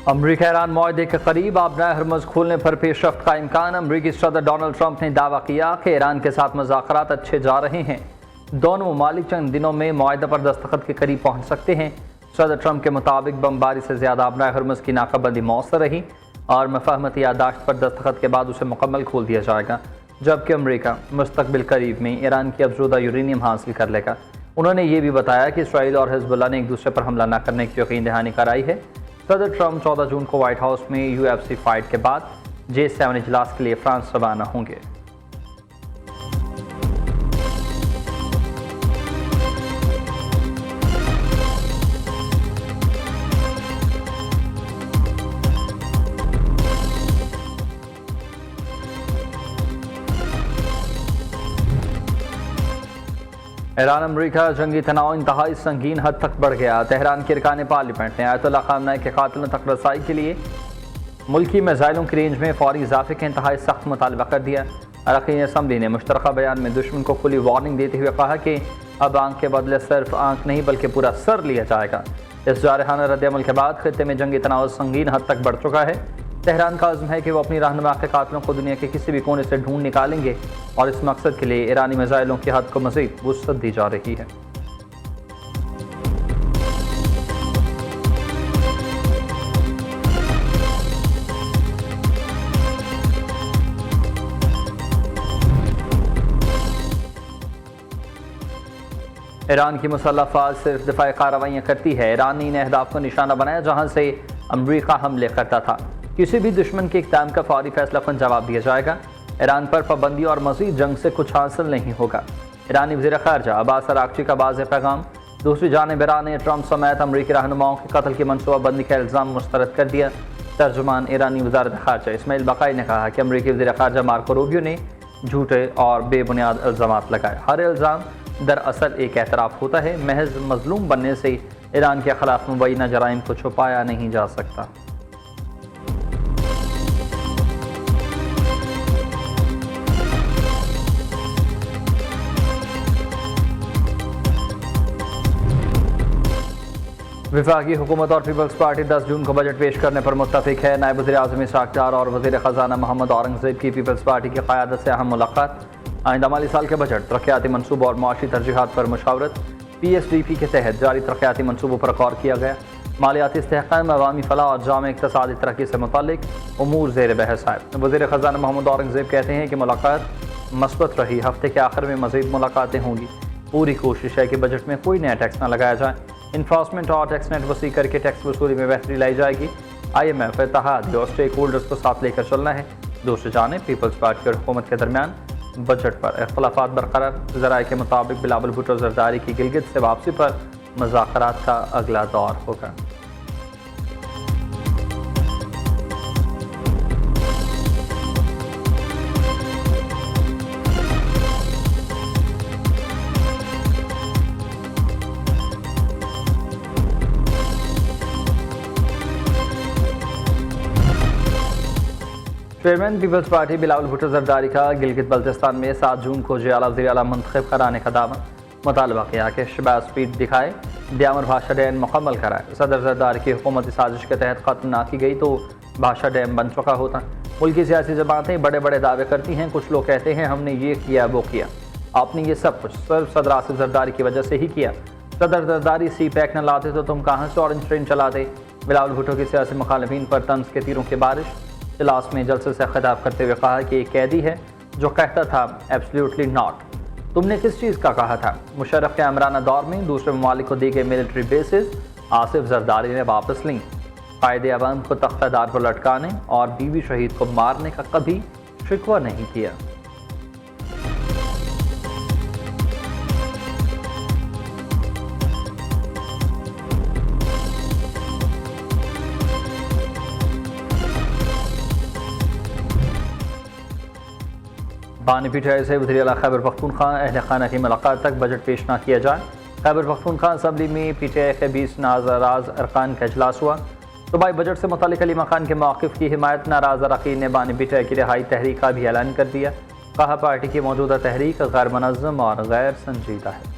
अमरीका Iran मुआहदे के करीब आबनाए हरमुज़ खोलने पर पेशरफ्त का इम्कान। अमरीकी सदर डोनाल्ड ट्रंप ने दावा किया कि ईरान के साथ मुज़ाकरात अच्छे जा रहे हैं। दोनों ममालिक चंद दिनों में मुआहदे पर दस्तखत के करीब पहुँच सकते हैं। सदर ट्रंप के मुताबिक बमबारी से ज़्यादा आबनाए हरमुज़ की नाकाबंदी मौसर रही और मफाहमती यादाश्त पर दस्तखत के बाद उसे मुकम्मल खोल दिया जाएगा, जबकि अमरीका मुस्तकबिल करीब में ईरान की अफज़ूदा यूरेनियम हासिल कर लेगा। उन्होंने ये भी बताया कि इसराइल और हिज़्बुल्लाह ने एक दूसरे पर हमला न करने की यकीन दहानी कराई है। सदर ट्रंप 14 जून को व्हाइट हाउस में UFC फाइट के बाद G7 इजलास के लिए फ्रांस रवाना होंगे। ईरान अमरीका जंगी तनाव इंतहाई संगीन हद तक बढ़ गया। तेहरान के अरकान पार्लियामेंट ने आयतुल्लाह ख़ामनेई के कातिलों तक रसाई के लिए मुल्की मिसाइलों की रेंज में फौरी इजाफे का इंतहाई सख्त मुतालबा कर दिया। अरकान असम्बली ने मुश्तरका बयान में दुश्मन को खुली वार्निंग देते हुए कहा कि अब आंख के बदले सिर्फ आंख नहीं बल्कि पूरा सर लिया जाएगा। इस जारहाना रद्दअमल के बाद खित्ते में जंगी तनाव संगीन हद तक बढ़ चुका है। तेहरान का अज़्म है कि वो अपनी रहनुमा के कातिलों को दुनिया के किसी भी कोने से ढूंढ निकालेंगे और इस मकसद के लिए ईरानी मिसाइलों की हद को मज़ीद वुसअत दी जा रही है। ईरान की मुसल्लह फ़ौज सिर्फ दिफाई कार्रवाइयाँ करती है। ईरान ने इन अहदाफ को निशाना बनाया जहाँ से अमरीका हमले करता था। किसी भी दुश्मन के इक़दाम का फौरी फैसलाकुन जवाब दिया जाएगा। ईरान पर पाबंदी और मज़ीद जंग से कुछ हासिल नहीं होगा। ईरानी वज़ीर ख़ारजा अब्बास अराग़ची का वाज़ेह पैगाम। दूसरी जानिब ईरान ने ट्रंप समेत अमरीकी रहनुमाओं के कत्ल की मनसूबाबंदी का इल्ज़ाम मुस्तरद कर दिया। तर्जुमान ईरानी वज़ारत ख़ारजा इस्माइल बक़ाई ने कहा कि अमरीकी वज़ीर ख़ारजा मार्को रूबियो ने झूठे और बेबुनियाद इल्ज़ामात लगाए। हर इल्ज़ाम दरअसल एक एतराफ़ होता है। महज मज़लूम बनने से ईरान के ख़िलाफ़ मुबैना जराइम को छुपाया नहीं जा सकता। वफाकी हुकूमत और पीपल्स पार्टी 10 जून को बजट पेश करने पर मुत्तफ़िक है। नायब वज़ीर आज़म इसहाक़ डार और वज़ीर ख़ज़ाना मोहम्मद औरंगज़ेब की पीपल्स पार्टी की क़यादत से अहम मुलाक़ात। आइंदा माली साल के बजट, तरक्याती मनसूबों और मुआशी तरजीहात पर मुशावरत। PSDP के तहत जारी तरक्याती मनसूबों पर गौर किया गया। मालियाती इस्तेहकाम, अवामी फलाह और जाम इक़्तिसादी तरक्की से मुताल्लिक़ उमूर ज़ेर बहस है। वज़ीर ख़ज़ाना मोहम्मद औरंगज़ेब कहते हैं कि मुलाक़ात मस्बत रही। हफ्ते के आखिर में मज़ीद मुलाक़ातें होंगी। पूरी कोशिश है कि बजट में कोई नया टैक्स न लगाया जाए। इन्फोर्समेंट और टैक्स नेट वसी करके टैक्स वसूली में बेहतरी लाई जाएगी। IMF, इत्तेहाद और स्टेक होल्डर्स को साथ लेकर चलना है। दूसरी जानिब पीपल्स पार्टी और हुकूमत के दरमियान बजट पर इख्तलाफात बरकरार। ज़राए के मुताबिक बिलावल भुट्टो ज़रदारी की गिलगित से वापसी पर मुज़ाकरात का अगला दौर होगा। चेयरमैन पीपल्स पार्टी बिलावल भुट्टो ज़रदारी का गिलगित बल्तिस्तान में 7 जून को जियाला वज़ीर आला मुंतखब कराने का दावा। मुतालबा किया कि शहबाज स्पीड दिखाए, ड्यामर भाषा डैम मुकम्मल कराए। सदर ज़रदारी की हुकूमती साजिश के तहत ख़त्म ना की गई तो भाषा डैम बन चुका होता। मुल्की सियासी जमातें बड़े बड़े दावे करती हैं। कुछ लोग कहते हैं हमने ये किया वो किया। आपने ये सब कुछ सिर्फ सदर आसिफ ज़रदारी की वजह से ही किया। सदर ज़रदारी CPAC न लाते तो तुम कहाँ से ऑरेंज ट्रेन चलाते। बिलावल भुट्टो की सियासी मुखालिफिन पर तंज के तीरों की बारिश। इजलास में जलसे से खिताब करते हुए कहा कि एक कैदी है जो कहता था एब्सोल्युटली नॉट। तुमने किस चीज़ का कहा था। मुशर्रफ के अमराना दौर में दूसरे ममालिक को दी गई मिलिट्री बेसिस आसिफ ज़रदारी ने वापस लीं। कायदे अवाम को तख्तादार पर लटकाने और बीवी शहीद को मारने का कभी शिकवा नहीं किया। बानी PTI से वज़ीर आला खैबर पख्तूनख्वा अहल खाना की मुलाकात तक बजट पेश न किया जाए। खैबर पख्तूनख्वा असम्बली में PTI के 20 नाराज़ अरकान का इजलास हुआ। सूबाई बजट से मुताल्लिक़ अली मकान के मौक़िफ़ की हिमायत नाराज़ अरकान ने बानी PTI की रिहाई तहरीक का भी ऐलान कर दिया। कहा पार्टी की मौजूदा तहरीक गैर मुनज़्ज़म और गैर संजीदा है।